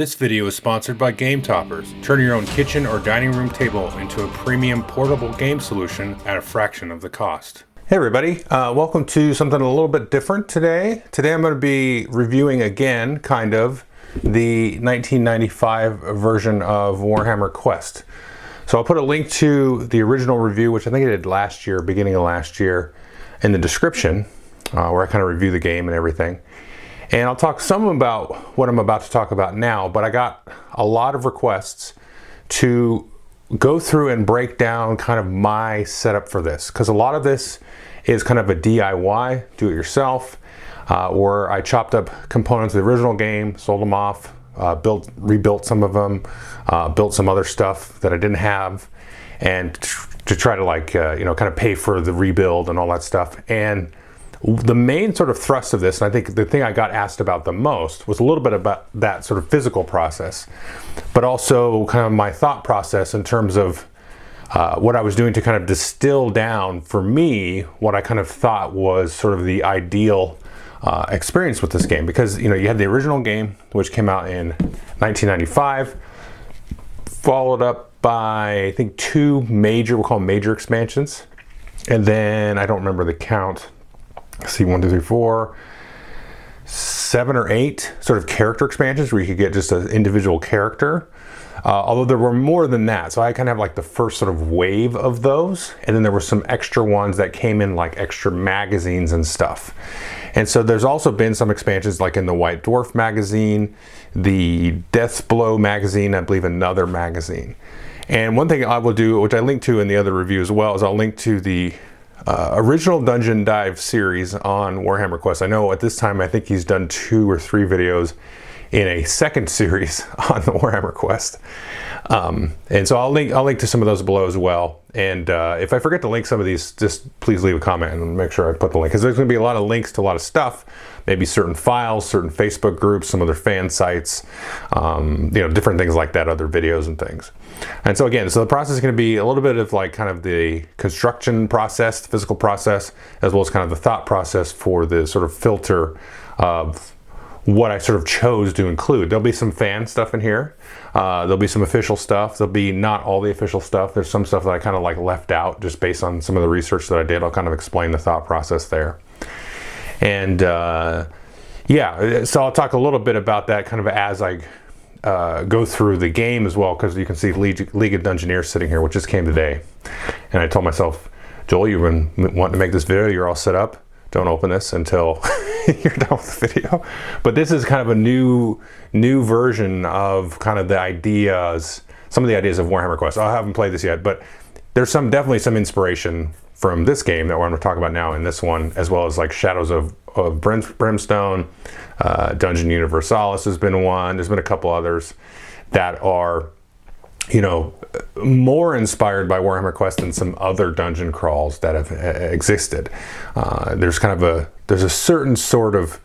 This video is sponsored by Game Toppers. Turn your own kitchen or dining room table into a premium portable game solution at a fraction of the cost. Hey everybody, welcome to something a little bit different today. Today I'm going to be reviewing again, kind of, the 1995 version of Warhammer Quest. So I'll put a link to the original review, which I think I did last year, beginning of last year, in the description, where I kind of review the game and everything. And I'll talk some about what I'm about to talk about now, but I got a lot of requests to go through and break down kind of my setup for this, because a lot of this is kind of a DIY, do it yourself, where I chopped up components of the original game, sold them off, rebuilt some of them, built some other stuff that I didn't have, and to try to kind of pay for the rebuild and all that stuff. And the main sort of thrust of this, and I think the thing I got asked about the most, was a little bit about that sort of physical process, but also kind of my thought process in terms of what I was doing to kind of distill down for me what I kind of thought was sort of the ideal experience with this game. Because you had the original game, which came out in 1995, followed up by I think two major, we'll call them major expansions, and then I don't remember the count. See, 1, 2, 3, 4, 7 or 8 sort of character expansions where you could get just an individual character. Although there were more than that. So I kind of have like the first sort of wave of those. And then there were some extra ones that came in like extra magazines and stuff. And so there's also been some expansions like in the White Dwarf magazine, the Death's Blow magazine, I believe another magazine. And one thing I will do, which I link to in the other review as well, is I'll link to the original Dungeon Dive series on Warhammer Quest. I know at this time I think he's done 2 or 3 videos in a second series on the Warhammer Quest, and so I'll link to some of those below as well. And if I forget to link some of these, just please leave a comment and make sure I put the link, because there's going to be a lot of links to a lot of stuff, maybe certain files, certain Facebook groups, some other fan sites, different things like that, other videos and things. And so again, the process is going to be a little bit of like kind of the construction process, the physical process, as well as kind of the thought process for the sort of filter of what I sort of chose to include. There'll be some fan stuff in here. There'll be some official stuff. There'll be not all the official stuff. There's some stuff that I kind of like left out just based on some of the research that I did. I'll kind of explain the thought process there. And so I'll talk a little bit about that kind of as I go through the game as well, because you can see League of Dungeoneers sitting here, which just came today. And I told myself, Joel, you've been wanting to make this video, you're all set up. Don't open this until you're done with the video. But this is kind of a new version of kind of the ideas, some of the ideas of Warhammer Quest. I haven't played this yet, but there's definitely some inspiration from this game that we're going to talk about now in this one, as well as like Shadows of Brimstone, Dungeon Universalis has been one. There's been a couple others that are, more inspired by Warhammer Quest than some other dungeon crawls that have existed. There's a certain sort of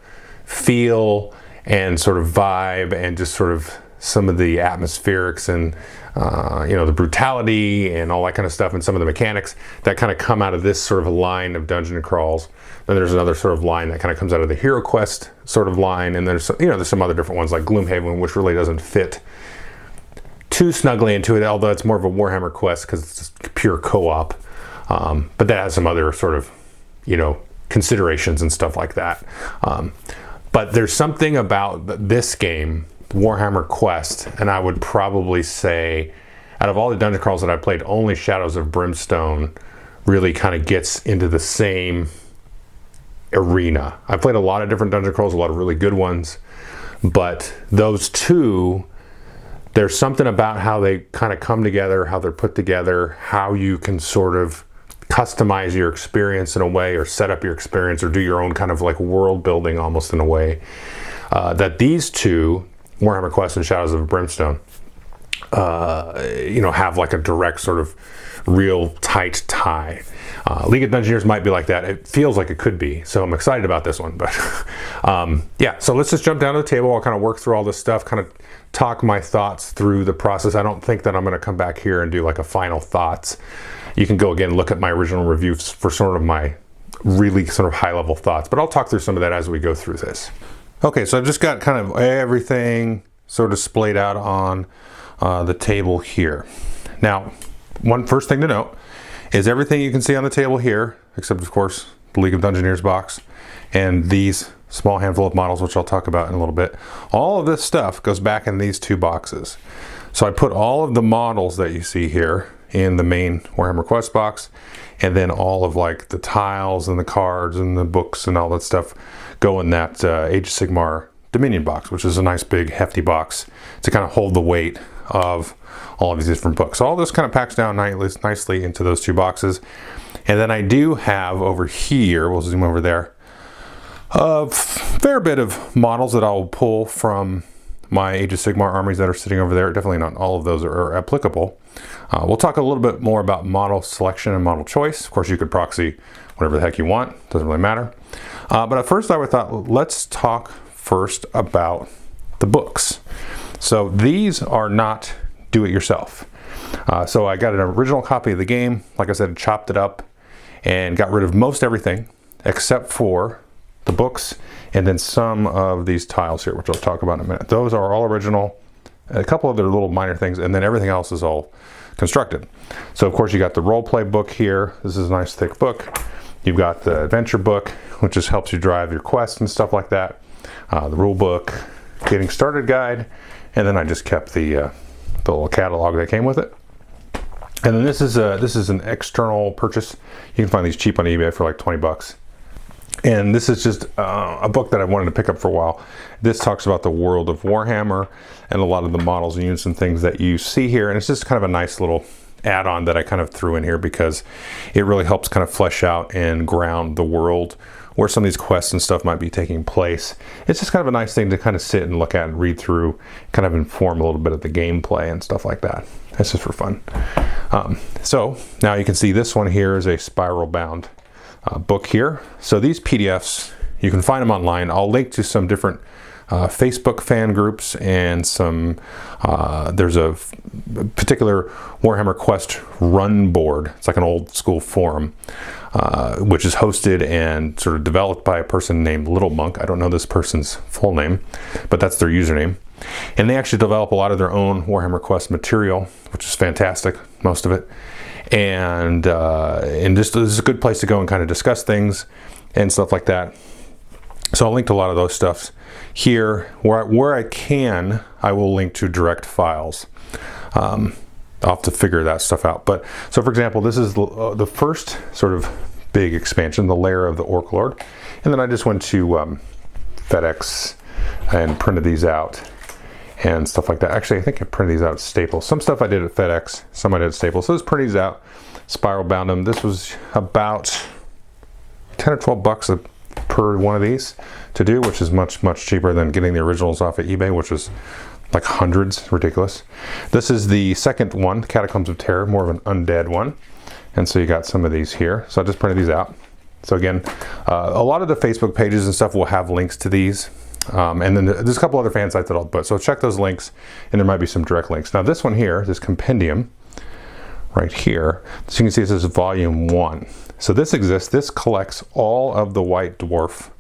feel and sort of vibe and just sort of some of the atmospherics and the brutality and all that kind of stuff, and some of the mechanics that kind of come out of this sort of line of dungeon crawls. Then there's another sort of line that kind of comes out of the Hero Quest sort of line, and there's some other different ones like Gloomhaven, which really doesn't fit too snugly into it, although it's more of a Warhammer Quest because it's just pure co-op. But that has some other sort of considerations and stuff like that. But there's something about this game, Warhammer Quest, and I would probably say out of all the dungeon crawls that I played, only Shadows of Brimstone really kind of gets into the same arena. I played a lot of different dungeon crawls, a lot of really good ones, but those two, there's something about how they kind of come together, how they're put together, how you can sort of customize your experience in a way, or set up your experience, or do your own kind of like world building almost in a way, that these two, Warhammer Quest and Shadows of Brimstone, have like a direct sort of real tight tie. League of Dungeoneers might be like that. It feels like it could be. So I'm excited about this one. But so let's just jump down to the table. I'll kind of work through all this stuff, kind of talk my thoughts through the process. I don't think that I'm going to come back here and do like a final thoughts. You can go again, look at my original reviews for sort of my really sort of high level thoughts, but I'll talk through some of that as we go through this. Okay, so I've just got kind of everything sort of splayed out on the table here. Now, first thing to note is everything you can see on the table here, except of course the League of Dungeoneers box and these small handful of models, which I'll talk about in a little bit. All of this stuff goes back in these two boxes. So I put all of the models that you see here in the main Warhammer Quest box, and then all of like the tiles and the cards and the books and all that stuff go in that Age of Sigmar Dominion box, which is a nice big hefty box to kind of hold the weight of all of these different books. So all this kind of packs down nicely into those two boxes. And then I do have over here, we'll zoom over there, a fair bit of models that I'll pull from my Age of Sigmar armies that are sitting over there. Definitely not all of those are applicable. We'll talk a little bit more about model selection and model choice. Of course, you could proxy whatever the heck you want. Doesn't really matter. But at first I thought, let's talk first about the books. So these are not do-it-yourself. So I got an original copy of the game. Like I said, chopped it up and got rid of most everything except for the books and then some of these tiles here, which I'll talk about in a minute. Those are all original, a couple other little minor things, and then everything else is all constructed. So of course you got the role play book here. This is a nice thick book. You've got the adventure book, which just helps you drive your quests and stuff like that. The rule book, getting started guide, and then I just kept the little catalog that came with it. And then this is an external purchase. You can find these cheap on eBay for like 20 bucks. And this is just a book that I wanted to pick up for a while. This talks about the world of Warhammer and a lot of the models and units and things that you see here. And it's just kind of a nice little add-on that I kind of threw in here because it really helps kind of flesh out and ground the world where some of these quests and stuff might be taking place. It's just kind of a nice thing to kind of sit and look at and read through, kind of inform a little bit of the gameplay and stuff like that. It's just for fun. So now you can see this one here is a spiral bound book here. So these PDFs, you can find them online. I'll link to some different Facebook fan groups and some, there's a particular Warhammer Quest run board. It's like an old school forum, which is hosted and sort of developed by a person named Little Monk. I don't know this person's full name, but that's their username. And they actually develop a lot of their own Warhammer Quest material, which is fantastic, most of it. And this is a good place to go and kind of discuss things and stuff like that. So I'll link to a lot of those stuffs here. Where I can, I will link to direct files. I'll have to figure that stuff out. But so for example, this is the first sort of big expansion, the Lair of the Orc Lord. And then I just went to FedEx and printed these out and stuff like that. Actually, I think I printed these out at Staples. Some stuff I did at FedEx, some I did at Staples. So let's print these out, spiral bound them. This was about 10 or 12 bucks per one of these to do, which is much, much cheaper than getting the originals off of eBay, which is like hundreds, ridiculous. This is the second one, Catacombs of Terror, more of an undead one. And so you got some of these here. So I just printed these out. So again, a lot of the Facebook pages and stuff will have links to these. And then there's a couple other fan sites that I'll put. So check those links, and there might be some direct links. Now this one here, this compendium right here, so you can see it says volume 1. So this exists, this collects all of the White Dwarf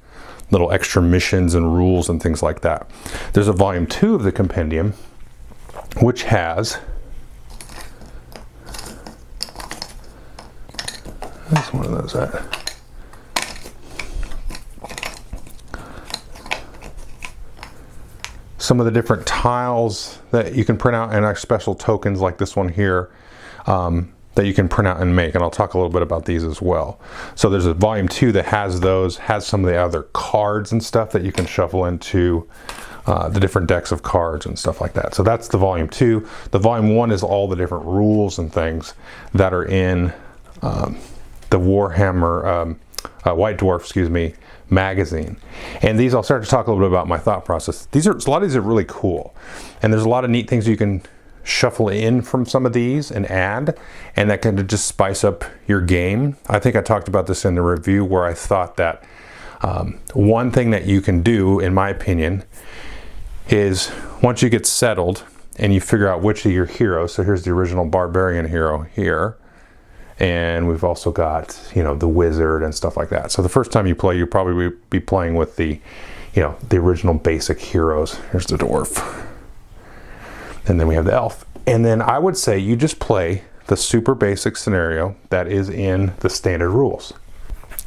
little extra missions and rules and things like that. There's a volume 2 of the compendium, which has, where's one of those at? Some of the different tiles that you can print out and our special tokens like this one here that you can print out and make, and I'll talk a little bit about these as well. So there's a volume 2 that has those, has some of the other cards and stuff that you can shuffle into the different decks of cards and stuff like that. So that's the volume 2. The volume 1 is all the different rules and things that are in the Warhammer White Dwarf, excuse me, magazine. And these, I'll start to talk a little bit about my thought process. A lot of these are really cool, and there's a lot of neat things you can shuffle in from some of these and add, and that can just spice up your game. I think I talked about this in the review where I thought that one thing that you can do, in my opinion, is once you get settled and you figure out which of your heroes, so here's the original barbarian hero here, and we've also got, you know, the wizard and stuff like that. So the first time you play, you'll probably be playing with the, you know, the original basic heroes. Here's the dwarf. And then we have the elf. And then I would say you just play the super basic scenario that is in the standard rules.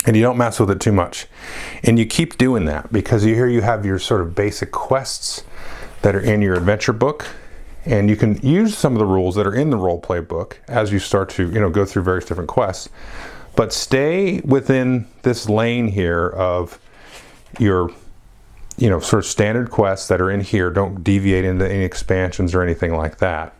And you don't mess with it too much. And you keep doing that because here you have your sort of basic quests that are in your adventure book. And you can use some of the rules that are in the role play book as you start to, go through various different quests. But stay within this lane here of your, sort of standard quests that are in here. Don't deviate into any expansions or anything like that.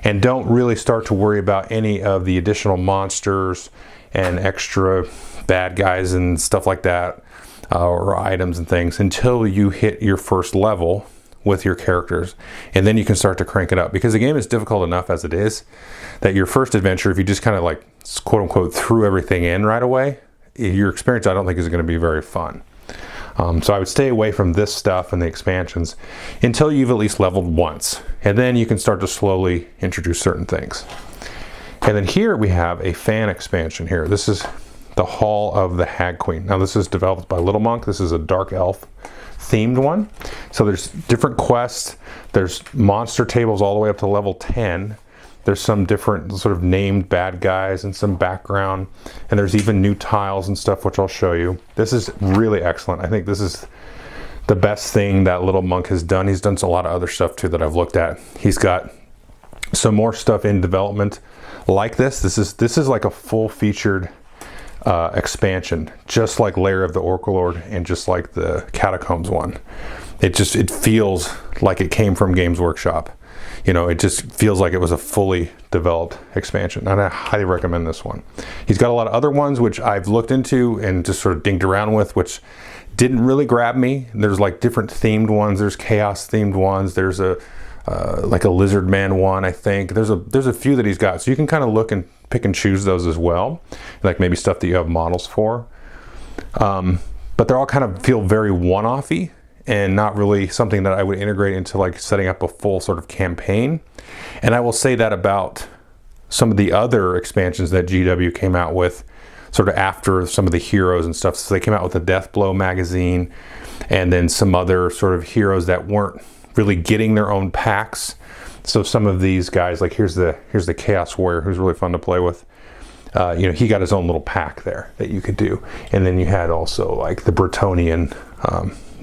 And don't really start to worry about any of the additional monsters and extra bad guys and stuff like that, or items and things until you hit your first level with your characters. And then you can start to crank it up, because the game is difficult enough as it is that your first adventure, if you just kind of like quote unquote threw everything in right away, your experience I don't think is going to be very fun. So I would stay away from this stuff and the expansions until you've at least leveled once. And then you can start to slowly introduce certain things. And then here we have a fan expansion here. This is the Hall of the Hag Queen. Now this is developed by Little Monk. This is a dark elf themed one. So there's different quests. There's monster tables all the way up to level 10. There's some different sort of named bad guys and some background, and there's even new tiles and stuff, which I'll show you. This is really excellent. I think this is the best thing that Little Monk has done. He's done a lot of other stuff too that I've looked at. He's got some more stuff in development like this. This is like a full featured expansion, just like Lair of the Orcolord and just like the Catacombs one. It feels like it came from Games Workshop. It just feels like it was a fully developed expansion, and I highly recommend this one. He's got a lot of other ones which I've looked into and just sort of dinged around with, which didn't really grab me. There's like different themed ones. There's chaos themed ones. There's a like a lizard man one, I think. There's a few that he's got, so you can kind of look and pick and choose those as well, like maybe stuff that you have models for. But they're all kind of feel very one-offy, and not really something that I would integrate into like setting up a full sort of campaign. And I will say that about some of the other expansions that GW came out with sort of after some of the heroes and stuff. So they came out with the Deathblow magazine, and then some other sort of heroes that weren't really getting their own packs. So some of these guys, like here's the Chaos Warrior, who's really fun to play with. He got his own little pack there that you could do. And then you had also like the Bretonian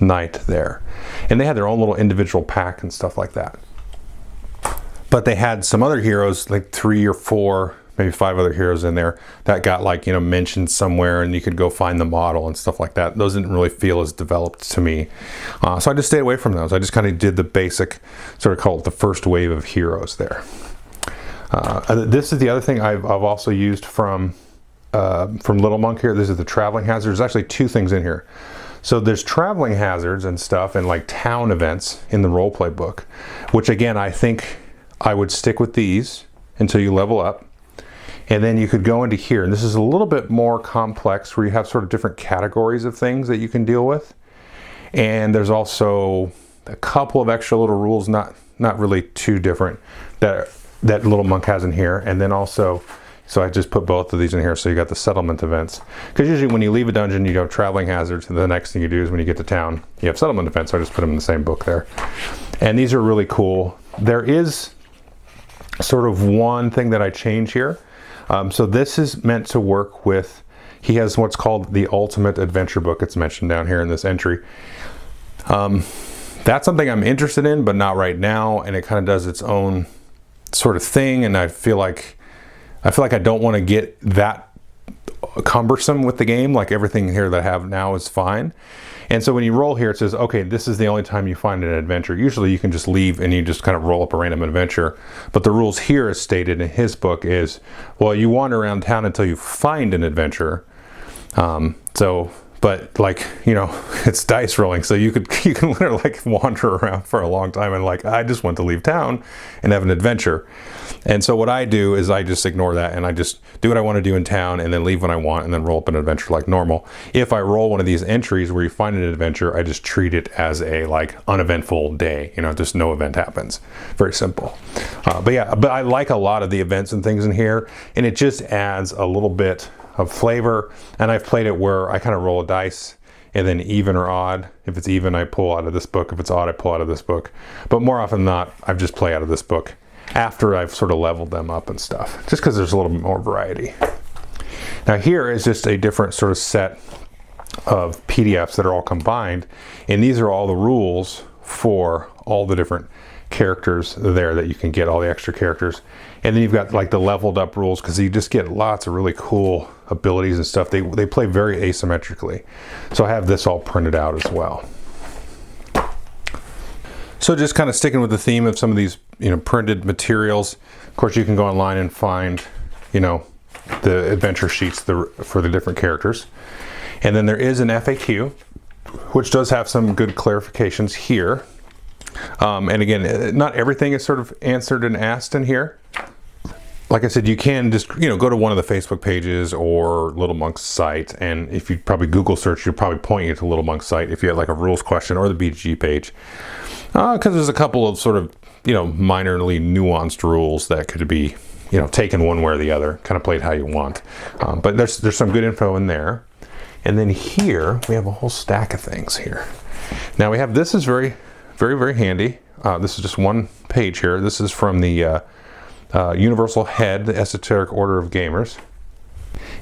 Knight there, and they had their own little individual pack and stuff like that. But they had some other heroes, like 3 or 4, maybe 5 other heroes in there that got like mentioned somewhere, and you could go find the model and stuff like that. Those didn't really feel as developed to me, so I just stayed away from those. I just kind of did the basic, sort of call it the first wave of heroes there. This is the other thing I've also used from Little Monk here. This is the traveling hazards. There's actually 2 things in here. So there's traveling hazards and stuff and like town events in the roleplay book, which again, I think I would stick with these until you level up. And then you could go into here, and this is a little bit more complex, where you have sort of different categories of things that you can deal with. And there's also a couple of extra little rules, not really too different, that Little Monk has in here. And then also, so I just put both of these in here. So you got the settlement events, because usually when you leave a dungeon, you have traveling hazards, and the next thing you do is when you get to town, you have settlement events. So I just put them in the same book there. And these are really cool. There is sort of one thing that I change here. So this is meant to work with, he has what's called the Ultimate Adventure Book. It's mentioned down here in this entry. That's something I'm interested in, but not right now. And it kind of does its own sort of thing. And I feel like I don't want to get that cumbersome with the game. Like everything here that I have now is fine. And so when you roll here, it says, okay, this is the only time you find an adventure. Usually you can just leave and you just kind of roll up a random adventure. But the rules here, as stated in his book, is, well, you wander around town until you find an adventure. But like, it's dice rolling. So you can literally like wander around for a long time and like, I just want to leave town and have an adventure. And so what I do is I just ignore that, and I just do what I want to do in town and then leave when I want and then roll up an adventure like normal. If I roll one of these entries where you find an adventure, I just treat it as a like uneventful day, just no event happens. Very simple. But I like a lot of the events and things in here, and it just adds a little bit of flavor. And I've played it where I kind of roll a dice and then even or odd. If it's even, I pull out of this book. If it's odd, I pull out of this book. But more often than not, I just play out of this book after I've sort of leveled them up and stuff, just because there's a little bit more variety. Now here is just a different sort of set of PDFs that are all combined, and these are all the rules for all the different characters there that you can get, all the extra characters. And then you've got like the leveled up rules, because you just get lots of really cool abilities and stuff. They play very asymmetrically. So I have this all printed out as well. So just kind of sticking with the theme of some of these, printed materials. Of course, you can go online and find, the adventure sheets for the different characters. And then there is an FAQ, which does have some good clarifications here. And again, not everything is sort of answered and asked in here. Like I said, you can just, go to one of the Facebook pages or Little Monk's site. And if you probably Google search, you'll probably point you to Little Monk's site if you have like a rules question, or the BGG page. Because there's a couple of sort of, minorly nuanced rules that could be, taken one way or the other, kind of played how you want. But there's some good info in there. And then here we have a whole stack of things here. Now we have, this is very, very, very handy. This is just one page here. This is from the Universal Head, the Esoteric Order of Gamers.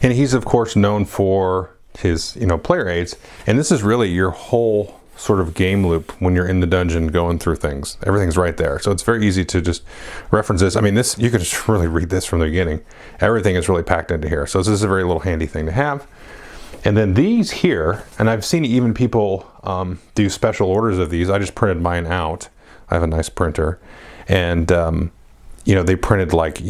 And he's of course known for his, player aids. And this is really your whole sort of game loop when you're in the dungeon going through things. Everything's right there. So it's very easy to just reference this. I mean, this, you can just really read this from the beginning. Everything is really packed into here. So this is a very little handy thing to have. And then these here, and I've seen even people do special orders of these. I just printed mine out. I have a nice printer. And, they printed like,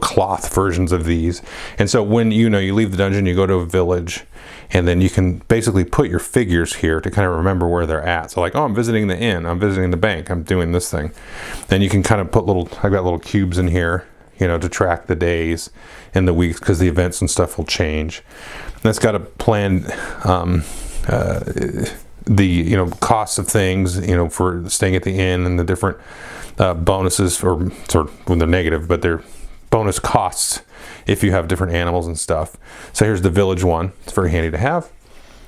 cloth versions of these. And so when, you leave the dungeon, you go to a village, and then you can basically put your figures here to kind of remember where they're at. So like, oh, I'm visiting the inn, I'm visiting the bank, I'm doing this thing. Then you can kind of put I've got little cubes in here, to track the days and the weeks, because the events and stuff will change. And that's got to plan the costs of things, for staying at the inn, and the different bonuses, or sort of when they're negative, but they're bonus costs if you have different animals and stuff. So here's the village one. It's very handy to have.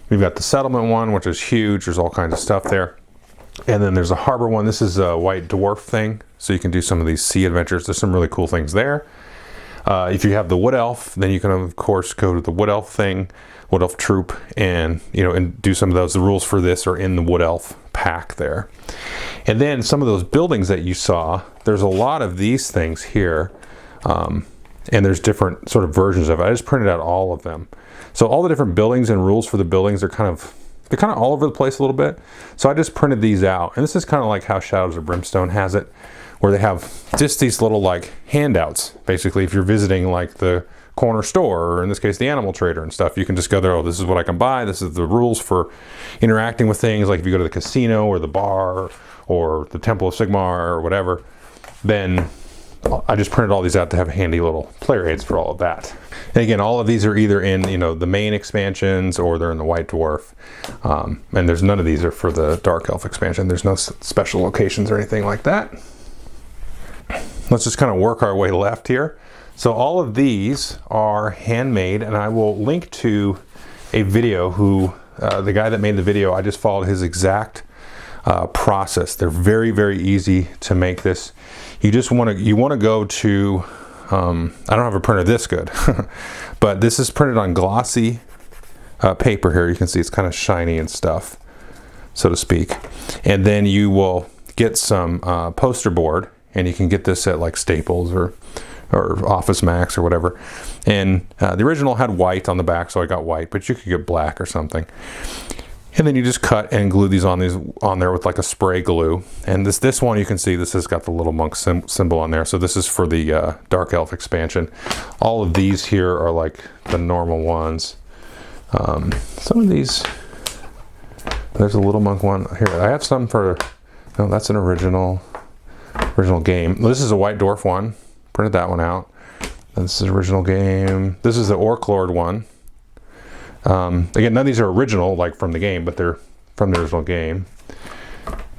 We've got the settlement one, which is huge. There's all kinds of stuff there. And then there's a harbor one. This is a white dwarf thing, so you can do some of these sea adventures. There's some really cool things there. If you have the wood elf, then you can of course go to the wood elf thing, wood elf troop, and and do some of those. The rules for this are in the wood elf pack there. And then some of those buildings that you saw, there's a lot of these things here, and there's different sort of versions of it. I just printed out all of them. So all the different buildings and rules for the buildings are kind of all over the place a little bit. So I just printed these out, and this is kind of like how Shadows of Brimstone has it, where they have just these little like handouts. Basically, if you're visiting like the corner store, or in this case the animal trader and stuff, you can just go there, oh, this is what I can buy, this is the rules for interacting with things. Like if you go to the casino or the bar or the Temple of Sigmar or whatever, then I just printed all these out to have handy little player aids for all of that. And again, all of these are either in the main expansions, or they're in the White Dwarf, and there's none of these are for the Dark Elf expansion. There's no special locations or anything like that. Let's just kind of work our way left here. So all of these are handmade, and I will link to a video the guy that made the video, I just followed his exact process. They're very, very easy to make this. You just want to go to, I don't have a printer this good, but this is printed on glossy paper here. You can see it's kind of shiny and stuff, so to speak. And then you will get some poster board, and you can get this at like Staples or Office Max or whatever. And the original had white on the back, so I got white, but you could get black or something. And then you just cut and glue these on there with like a spray glue. And this one, you can see this has got the little monk symbol on there. So this is for the Dark Elf expansion. All of these here are like the normal ones. Some of these, there's a little monk one here. I have some for, no, that's an original game. This is a White Dwarf one. Printed that one out. And this is original game. This is the Orc Lord one. Again, none of these are original, like from the game, but they're from the original game.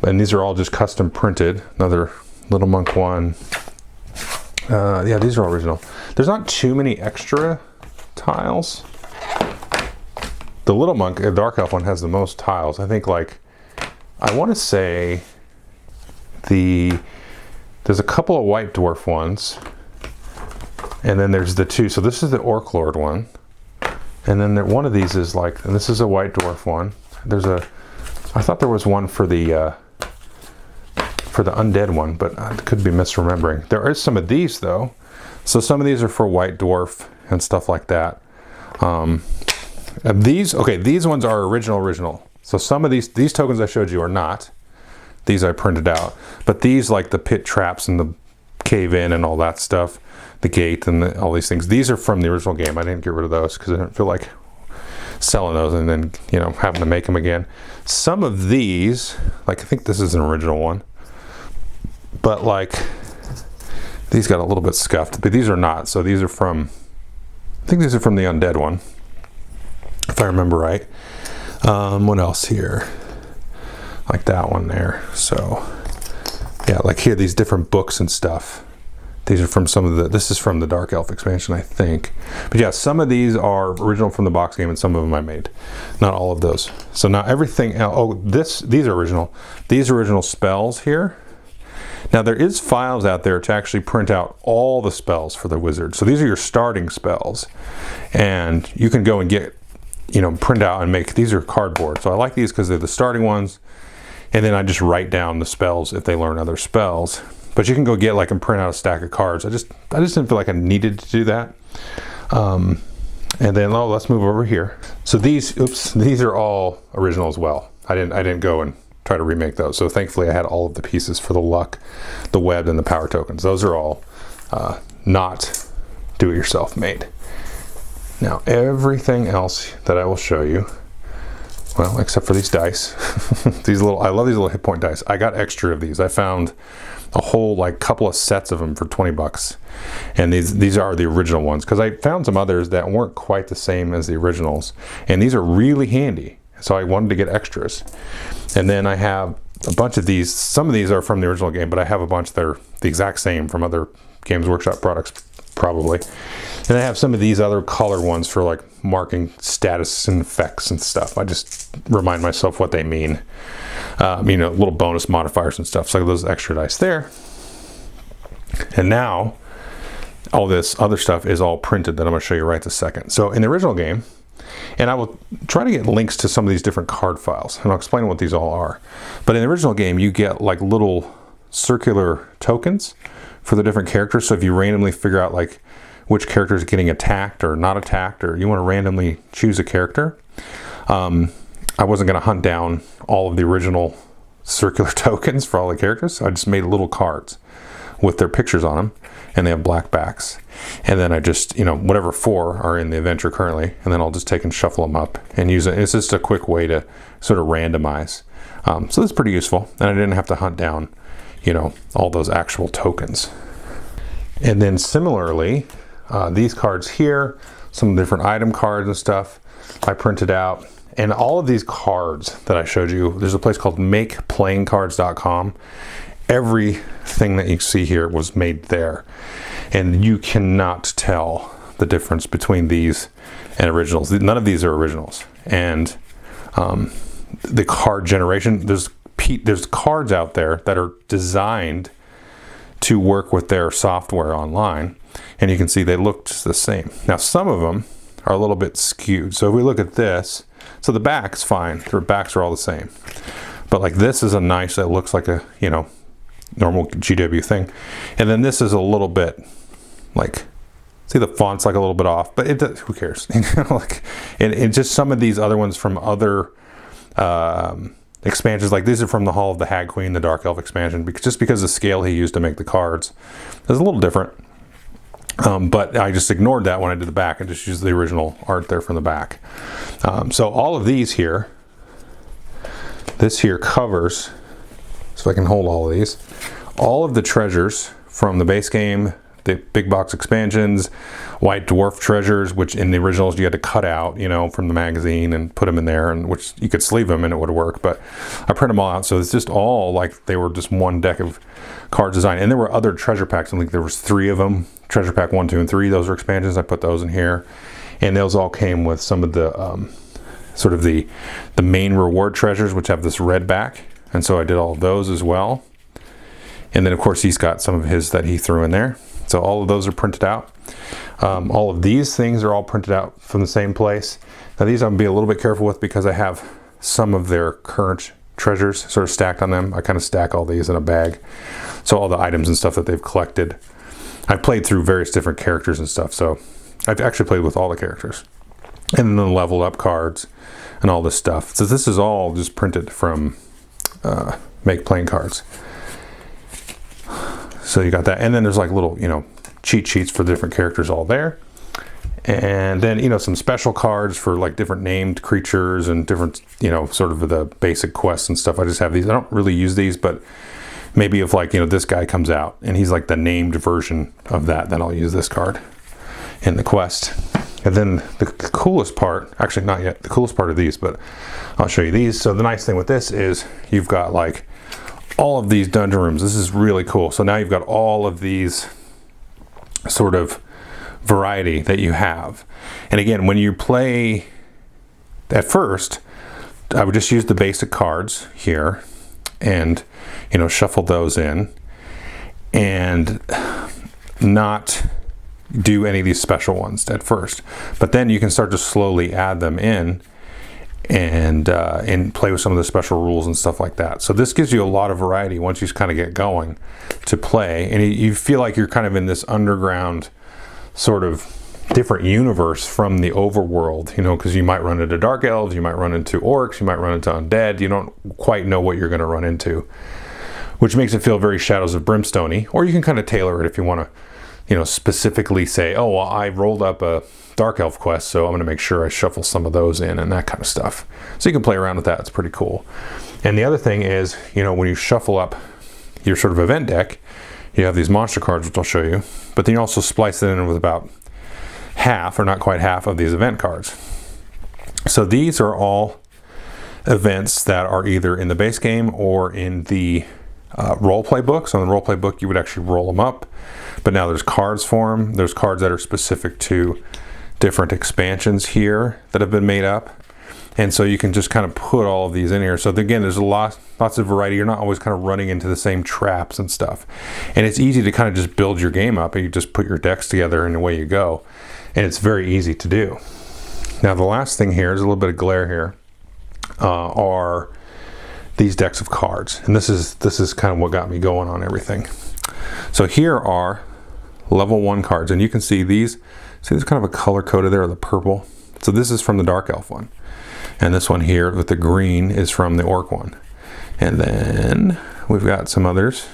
And these are all just custom printed. Another Little Monk one. Yeah, these are all original. There's not too many extra tiles. The Little Monk, a Dark Elf one, has the most tiles. I think, like, I want to say there's a couple of White Dwarf ones, and then there's the two. So this is the Orc Lord one, and then one of these is like, and this is a White Dwarf one. I thought there was one for the undead one, but I could be misremembering. There is some of these though. So some of these are for White Dwarf and stuff like that. And these ones are original. So some of these tokens I showed you are not. These I printed out. But these, like the pit traps and the cave in and all that stuff, the gate and all these things, these are from the original game. I didn't get rid of those because I didn't feel like selling those and then, you know, having to make them again. Some of these, like I think this is an original one, but like these got a little bit scuffed, but these are not. So these are from, I think these are from the undead one, if I remember right. What else here? Like that one there. So yeah, like here, these different books and stuff. These are from some of this is from the Dark Elf expansion, I think. But yeah, some of these are original from the box game and some of them I made. Not all of those. So now everything else, these are original. These original spells here. Now there is files out there to actually print out all the spells for the wizard. So these are your starting spells. And you can go and get, you know, print out and make, these are cardboard. So I like these because they're the starting ones. And then I just write down the spells if they learn other spells. But you can go get like and print out a stack of cards. I just didn't feel like I needed to do that. And then let's move over here. So these are all original as well. I didn't go and try to remake those. So thankfully I had all of the pieces for the luck, the web, and the power tokens. Those are all not do-it-yourself made. Now everything else that I will show you, well, except for these dice, I love these little hit point dice. I got extra of these. I found a whole like couple of sets of them for 20 bucks. And these are the original ones, because I found some others that weren't quite the same as the originals. And these are really handy. So I wanted to get extras. And then I have a bunch of these. Some of these are from the original game, but I have a bunch that are the exact same from other Games Workshop products, probably. And I have some of these other color ones for like marking status and effects and stuff. I just remind myself what they mean. You know, little bonus modifiers and stuff. So those extra dice there. And now all this other stuff is all printed that I'm going to show you right this second. So in the original game, and I will try to get links to some of these different card files, and I'll explain what these all are. But in the original game, you get like little circular tokens for the different characters. So if you randomly figure out like which character is getting attacked or not attacked, or you want to randomly choose a character, I wasn't going to hunt down all of the original circular tokens for all the characters. So I just made little cards with their pictures on them, and they have black backs. And then I just, you know, whatever 4 are in the adventure currently, and then I'll just take and shuffle them up and use it. It's just a quick way to sort of randomize. So that's pretty useful. And I didn't have to hunt down, you know, all those actual tokens. And then similarly, these cards here, some different item cards and stuff I printed out. And all of these cards that I showed you, there's a place called makeplayingcards.com. Everything that you see here was made there. And you cannot tell the difference between these and originals. None of these are originals. And the card generation, there's cards out there that are designed to work with their software online. And you can see they looked the same. Now some of them are a little bit skewed. So if we look at this, so the back's fine. The backs are all the same. But like this is a nice, that looks like a, you know, normal GW thing. And then this is a little bit like, see the font's like a little bit off, but who cares? You know, like, and just some of these other ones from other expansions, like these are from the Hall of the Hag Queen, the Dark Elf expansion, just because the scale he used to make the cards is a little different. But I just ignored that when I did the back and just used the original art there from the back. So all of these here, this here covers, so if I can hold all of these, all of the treasures from the base game, the big box expansions, White Dwarf treasures, which in the originals you had to cut out, you know, from the magazine and put them in there, and which you could sleeve them and it would work, but I print them all out. So it's just all like they were just one deck of cards designed. And there were other treasure packs. I think there was 3 of them, treasure pack 1, 2, and 3. Those were expansions. I put those in here, and those all came with some of the sort of the main reward treasures, which have this red back. And so I did all of those as well. And then of course he's got some of his that he threw in there. So all of those are printed out. All of these things are all printed out from the same place. Now these I'm gonna be a little bit careful with because I have some of their current treasures sort of stacked on them. I kind of stack all these in a bag. So all the items and stuff that they've collected. I've played through various different characters and stuff, so I've actually played with all the characters. And then the level up cards and all this stuff. So this is all just printed from Make Playing Cards. So you got that, and then there's like little, cheat sheets for different characters all there. And then, some special cards for like different named creatures and different, sort of the basic quests and stuff. I just have these. I don't really use these, but maybe if like, this guy comes out and he's like the named version of that, then I'll use this card in the quest. And then the coolest part, actually not yet, the coolest part of these, but I'll show you these. So the nice thing with this is you've got like all of these dungeon rooms. This is really cool. So now you've got all of these sort of variety that you have. And again, when you play at first, I would just use the basic cards here and, shuffle those in and not do any of these special ones at first. But then you can start to slowly add them in and play with some of the special rules and stuff like that. So this gives you a lot of variety once you kind of get going to play, and you feel like you're kind of in this underground sort of different universe from the overworld, because you might run into dark elves, you might run into orcs, you might run into undead. You don't quite know what you're going to run into, which makes it feel very Shadows of Brimstone-y. Or you can kind of tailor it if you want to, specifically say, oh, well, I rolled up a dark elf quest, so I'm going to make sure I shuffle some of those in and that kind of stuff. So you can play around with that. It's pretty cool. And the other thing is, when you shuffle up your sort of event deck, you have these monster cards, which I'll show you, but then you also splice it in with about half, or not quite half, of these event cards. So these are all events that are either in the base game or in the role-play book. So in the role-play book, you would actually roll them up, but now there's cards for them. There's cards that are specific to different expansions here that have been made up. And so you can just kind of put all of these in here. So again, there's lots of variety. You're not always kind of running into the same traps and stuff. And it's easy to kind of just build your game up and you just put your decks together and away you go. And it's very easy to do. Now the last thing here, is a little bit of glare here, are these decks of cards. And this is kind of what got me going on everything. So here are level 1 cards, and you can see these. See, there's kind of a color coded there, the purple. So this is from the Dark Elf one. And this one here with the green is from the Orc one. And then we've got some others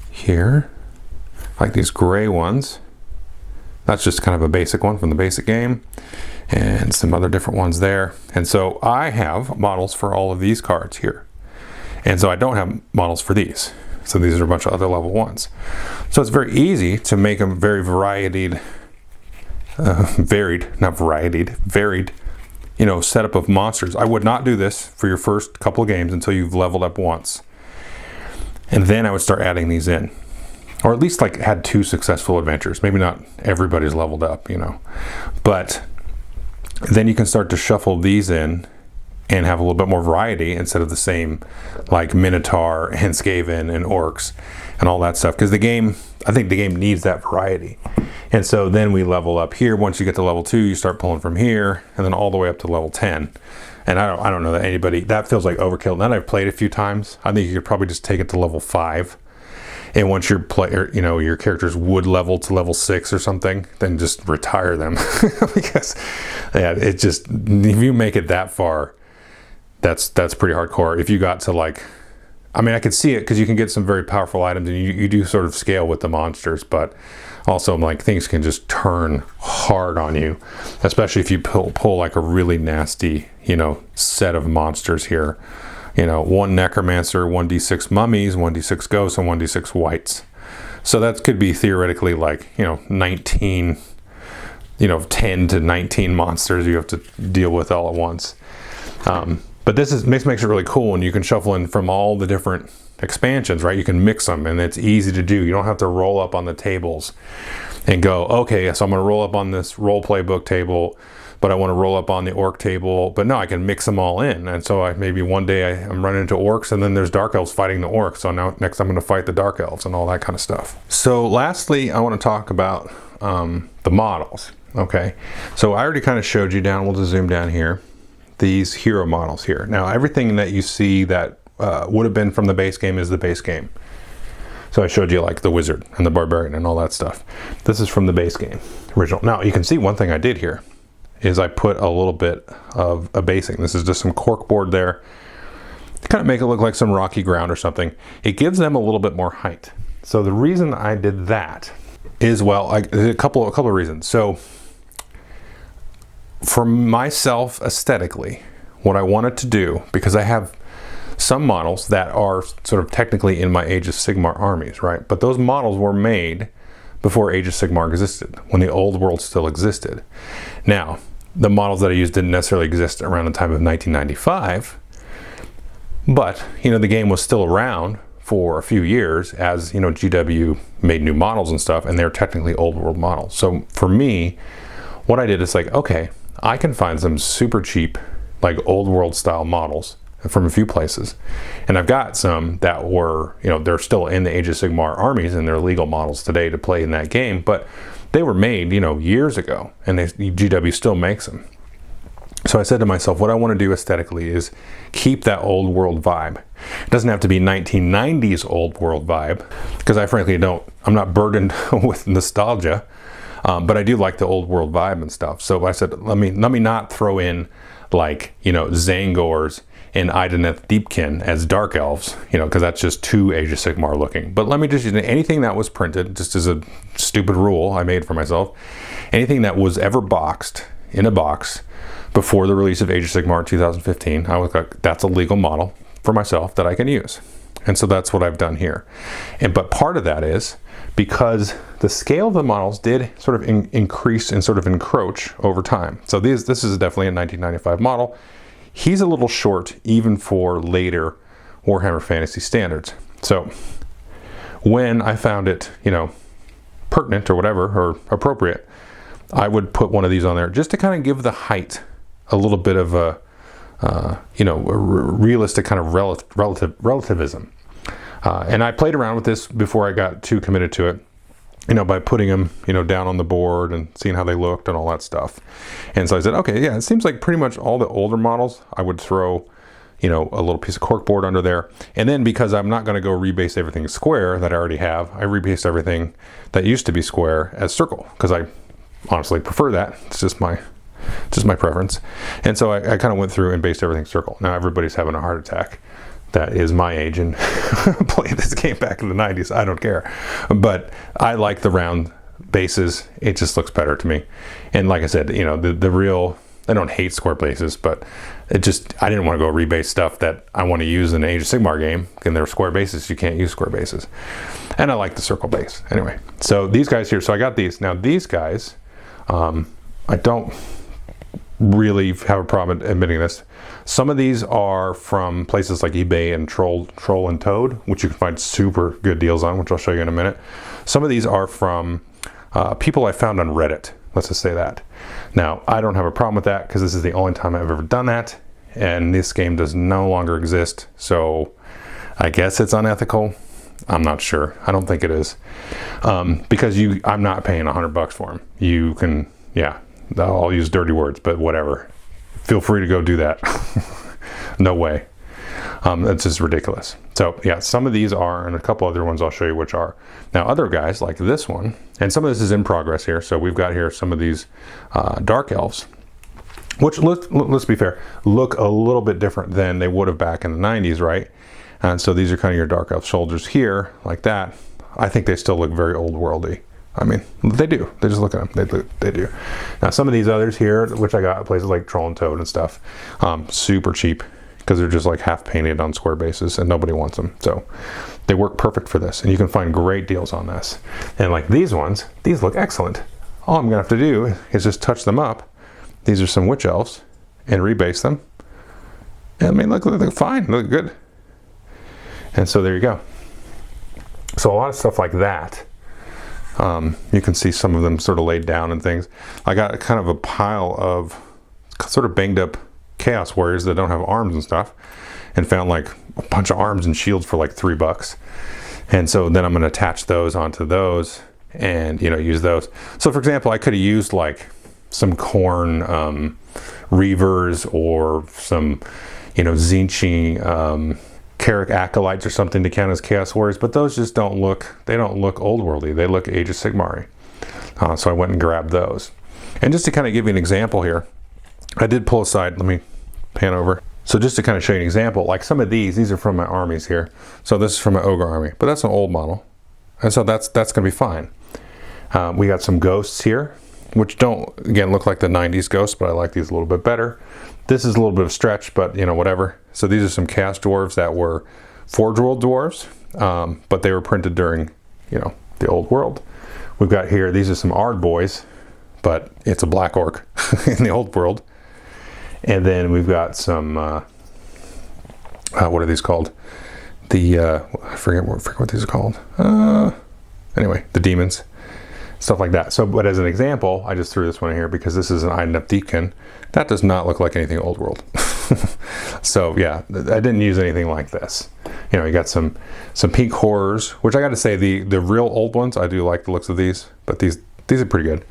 here, like these gray ones. That's just kind of a basic one from the basic game. And some other different ones there. And so I have models for all of these cards here. And so I don't have models for these. So these are a bunch of other level 1s. So it's very easy to make them very varied, setup of monsters. I would not do this for your first couple of games until you've leveled up once. And then I would start adding these in. Or at least like had 2 successful adventures. Maybe not everybody's leveled up, But then you can start to shuffle these in and have a little bit more variety instead of the same like Minotaur and Skaven and Orcs and all that stuff. Because I think the game needs that variety. And so then we level up here. Once you get to level 2, you start pulling from here and then all the way up to level 10. And I don't know that anybody, that feels like overkill. And then I've played a few times. I think you could probably just take it to level 5. And once your player, your characters would level to level 6 or something, then just retire them. Because it just, if you make it that far, that's pretty hardcore. If you got to like, I could see it because you can get some very powerful items and you do sort of scale with the monsters, but also like things can just turn hard on you, especially if you pull like a really nasty, set of monsters here. 1 necromancer, 1d6 mummies, 1d6 ghosts, and 1d6 whites. So that could be theoretically like, 19, 10 to 19 monsters you have to deal with all at once. But this makes it really cool, and you can shuffle in from all the different expansions, right? You can mix them, and it's easy to do. You don't have to roll up on the tables and go, okay, so I'm going to roll up on this role play book table but I want to roll up on the orc table. But no, I can mix them all in. And so maybe one day I'm running into orcs, and then there's dark elves fighting the orcs. So now next I'm going to fight the dark elves and all that kind of stuff. So lastly, I want to talk about the models. Okay, so I already kind of showed you down. We'll just zoom down here. These hero models here. Now everything that you see that would have been from the base game is the base game. So I showed you like the wizard and the barbarian and all that stuff. This is from the base game, original. Now you can see one thing I did here is I put a little bit of a basing. This is just some cork board there to kind of make it look like some rocky ground or something. It gives them a little bit more height. So the reason I did that is, well, a couple of reasons. So for myself aesthetically, what I wanted to do, because I have some models that are sort of technically in my Age of Sigmar armies, right? But those models were made before Age of Sigmar existed, when the old world still existed. Now, the models that I used didn't necessarily exist around the time of 1995, but, you know, the game was still around for a few years as, you know, GW made new models and stuff, and they're technically old world models. So for me, what I did is like, okay, I can find some super cheap, like old world style models from a few places. And I've got some that were, you know, they're still in the Age of Sigmar armies and they're legal models today to play in that game, but they were made, you know, years ago, and GW still makes them. So I said to myself, what I want to do aesthetically is keep that old world vibe. It doesn't have to be 1990s old world vibe, because I frankly I'm not burdened with nostalgia, but I do like the old world vibe and stuff. So I said, let me not throw in like, you know, Zangors and Ideneth Deepkin as dark elves, you know, because that's just too Age of Sigmar looking. But let me just use anything that was printed, just as a stupid rule I made for myself, anything that was ever boxed in a box before the release of Age of Sigmar in 2015, I was like, that's a legal model for myself that I can use. And so that's what I've done here. But part of that is because the scale of the models did sort of increase and sort of encroach over time. So this is definitely a 1995 model. He's a little short even for later Warhammer Fantasy standards. So when I found it, you know, pertinent or whatever, or appropriate, I would put one of these on there just to kind of give the height a little bit of a, you know, a realistic kind of relativism. And I played around with this before I got too committed to it, you know, by putting them, you know, down on the board and seeing how they looked and all that stuff. And so I said, okay, yeah, it seems like pretty much all the older models, I would throw, you know, a little piece of cork board under there. And then because I'm not going to go rebase everything square that I already have, I rebased everything that used to be square as circle, because I honestly prefer that. It's just my preference. And so I kind of went through and based everything circle. Now everybody's having a heart attack that is my age and played this game back in the 90s. I don't care. But I like the round bases. It just looks better to me. And like I said, you know, the real, I don't hate square bases, but it just, I didn't want to go rebase stuff that I want to use in an Age of Sigmar game. And they're square bases, you can't use square bases. And I like the circle base. Anyway, so these guys here, so I got these. Now these guys, I don't really have a problem admitting this. Some of these are from places like eBay and Troll and Toad, which you can find super good deals on, which I'll show you in a minute. Some of these are from people I found on Reddit. Let's just say that. Now, I don't have a problem with that because this is the only time I've ever done that, and this game does no longer exist. So I guess it's unethical. I'm not sure. I don't think it is, because I'm not paying $100 for them. You can, yeah. I'll use dirty words, but whatever. Feel free to go do that. No way. That's just ridiculous. So yeah, some of these are, and a couple other ones I'll show you which are. Now other guys like this one, and some of this is in progress here. So we've got here some of these dark elves, which let's be fair, look a little bit different than they would have back in the 90s, right? And so these are kind of your dark elf soldiers here, like that. I think they still look very old worldy. I mean, they do. They just look at them. They do. Now, some of these others here, which I got at places like Troll and Toad and stuff, super cheap because they're just like half painted on square bases and nobody wants them. So they work perfect for this, and you can find great deals on this. And like these ones, these look excellent. All I'm gonna have to do is just touch them up. These are some witch elves, and rebase them. And I mean, look fine, look good. And so there you go. So a lot of stuff like that. You can see some of them sort of laid down and things. I got kind of a pile of sort of banged up Chaos Warriors that don't have arms and stuff, and found like a bunch of arms and shields for like $3. And so then I'm going to attach those onto those and, you know, use those. So for example, I could have used like some Khorne Reavers or some, you know, Zinchi Carrick Acolytes or something to count as Chaos Warriors, but those just don't look old worldy. They look Age of Sigmar. So I went and grabbed those. And just to kind of give you an example here, I did pull aside, let me pan over. So just to kind of show you an example, like some of these are from my armies here. So this is from my Ogre army, but that's an old model. And so that's gonna be fine. We got some ghosts here, which don't, again, look like the 90s ghosts, but I like these a little bit better. This is a little bit of stretch, but you know, whatever. So these are some cast dwarves that were Forge World dwarves, but they were printed during, you know, the old world. We've got here, these are some Ard boys, but it's a black orc in the old world. And then we've got some, what are these called? The, I forget what these are called. Anyway, the demons, stuff like that. So, but as an example, I just threw this one in here because this is an Eidnep Deepkin. That does not look like anything old world. So yeah, I didn't use anything like this. You know, you got some pink horrors, which I got to say the real old ones, I do like the looks of these, but these are pretty good.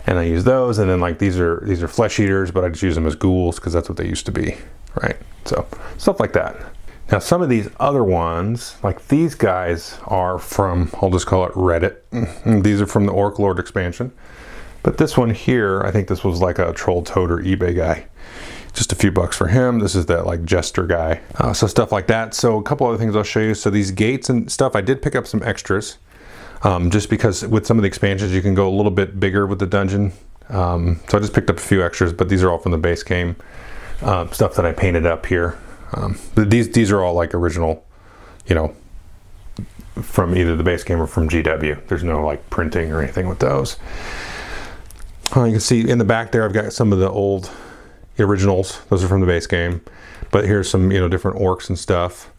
And I use those, and then like these are flesh eaters, but I just use them as ghouls because that's what they used to be, right? So stuff like that. Now some of these other ones, like these guys are from, I'll just call it Reddit. These are from the Orc Lord expansion. But this one here, I think this was like a Troll Toad or eBay guy. Just a few bucks for him. This is that like Jester guy. So stuff like that. So a couple other things I'll show you. So these gates and stuff, I did pick up some extras. Just because with some of the expansions you can go a little bit bigger with the dungeon. So I just picked up a few extras, but these are all from the base game. Stuff that I painted up here. These are all like original, you know, from either the base game or from GW. There's no like printing or anything with those. You can see in the back there I've got some of the old originals. Those are from the base game. But here's some, you know, different orcs and stuff.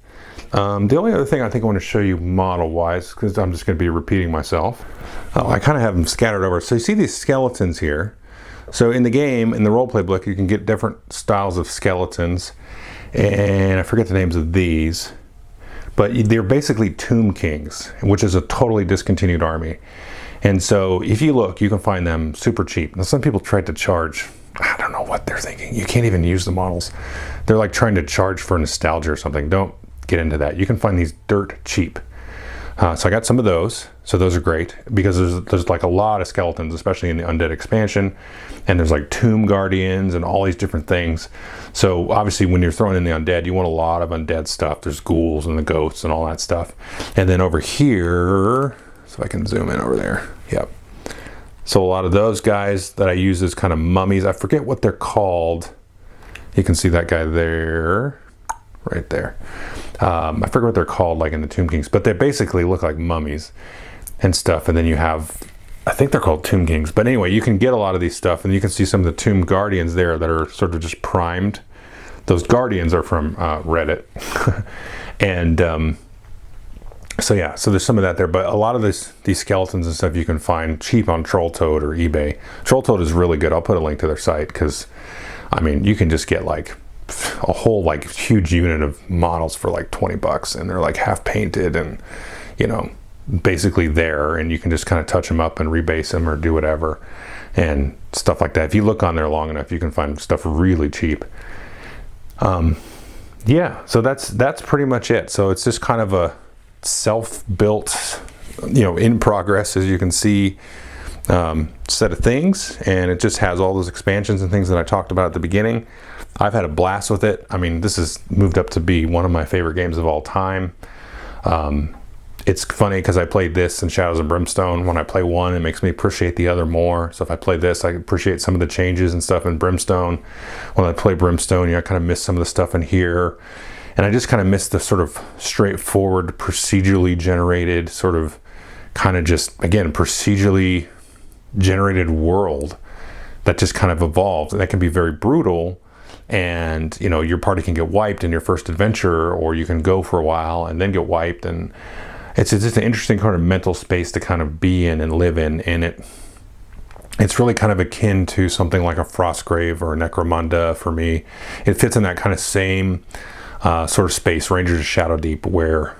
The only other thing I think I want to show you model-wise, because I'm just going to be repeating myself, I kind of have them scattered over. So you see these skeletons here. So in the game, in the roleplay book, you can get different styles of skeletons, and I forget the names of these, but they're basically Tomb Kings, which is a totally discontinued army. And so if you look, you can find them super cheap. Now some people tried to charge, I don't know what they're thinking. You can't even use the models. They're like trying to charge for nostalgia or something. Don't get into that. You can find these dirt cheap. So I got some of those. So those are great because there's like a lot of skeletons, especially in the Undead expansion. And there's like Tomb Guardians and all these different things. So obviously when you're throwing in the Undead, you want a lot of Undead stuff. There's ghouls and the ghosts and all that stuff. And then over here, so I can zoom in over there. Yep. So a lot of those guys that I use as kind of mummies. I forget what they're called. You can see that guy there. Right there. I forget what they're called, like in the Tomb Kings, but they basically look like mummies and stuff. And then you have, I think they're called Tomb Kings. But anyway, you can get a lot of these stuff, and you can see some of the Tomb Guardians there that are sort of just primed. Those Guardians are from Reddit. And so yeah, so there's some of that there. But a lot of these skeletons and stuff you can find cheap on Troll Toad or eBay. Troll Toad is really good. I'll put a link to their site because, I mean, you can just get like a whole like huge unit of models for like $20, and they're like half painted and, you know, basically there, and you can just kind of touch them up and rebase them or do whatever and stuff like that. If you look on there long enough, you can find stuff really cheap. Yeah, so that's pretty much it. So it's just kind of a self-built, you know, in progress, as you can see, set of things, and it just has all those expansions and things that I talked about at the beginning. I've had a blast with it. I mean, this has moved up to be one of my favorite games of all time. It's funny because I played this and Shadows and Brimstone. When I play one, it makes me appreciate the other more. So if I play this, I appreciate some of the changes and stuff in Brimstone. When I play Brimstone, you know, I kind of miss some of the stuff in here. And I just kind of miss the sort of straightforward, procedurally generated, sort of kind of just, again, procedurally generated world that just kind of evolved. And that can be very brutal. And, you know, your party can get wiped in your first adventure, or you can go for a while and then get wiped. And it's just an interesting kind of mental space to kind of be in and live in. And It's really kind of akin to something like a Frostgrave or a Necromunda for me. It fits in that kind of same sort of space, Rangers of Shadow Deep, where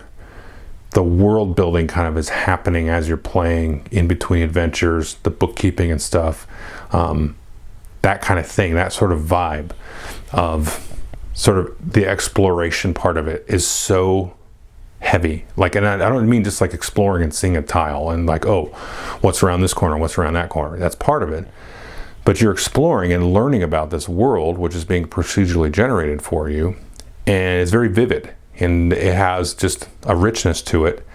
the world building kind of is happening as you're playing in between adventures, the bookkeeping and stuff, that kind of thing, that sort of vibe of sort of the exploration part of it is so heavy. Like, and I don't mean just like exploring and seeing a tile and like, oh, what's around this corner, what's around that corner. That's part of it. But you're exploring and learning about this world, which is being procedurally generated for you. And it's very vivid. And it has just a richness to it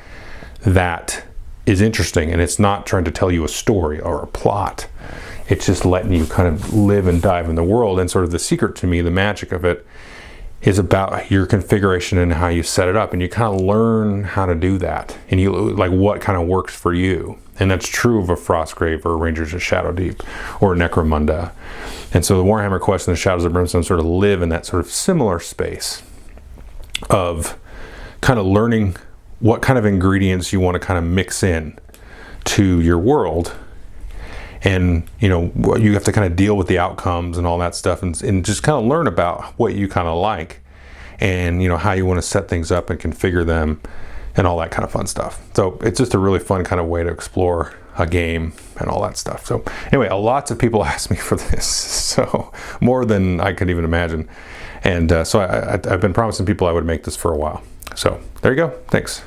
that is interesting. And it's not trying to tell you a story or a plot. It's just letting you kind of live and dive in the world. And sort of the secret to me, the magic of it, is about your configuration and how you set it up, and you kind of learn how to do that, and you like what kind of works for you. And that's true of a Frostgrave or Rangers of Shadow Deep or Necromunda. And so the Warhammer Quest and the Shadows of Brimstone sort of live in that sort of similar space of kind of learning what kind of ingredients you want to kind of mix in to your world. And, you know, you have to kind of deal with the outcomes and all that stuff, and just kind of learn about what you kind of like and, you know, how you want to set things up and configure them and all that kind of fun stuff. So it's just a really fun kind of way to explore a game and all that stuff. So anyway, lots of people ask me for this, so more than I could even imagine. And so I've been promising people I would make this for a while. So there you go. Thanks.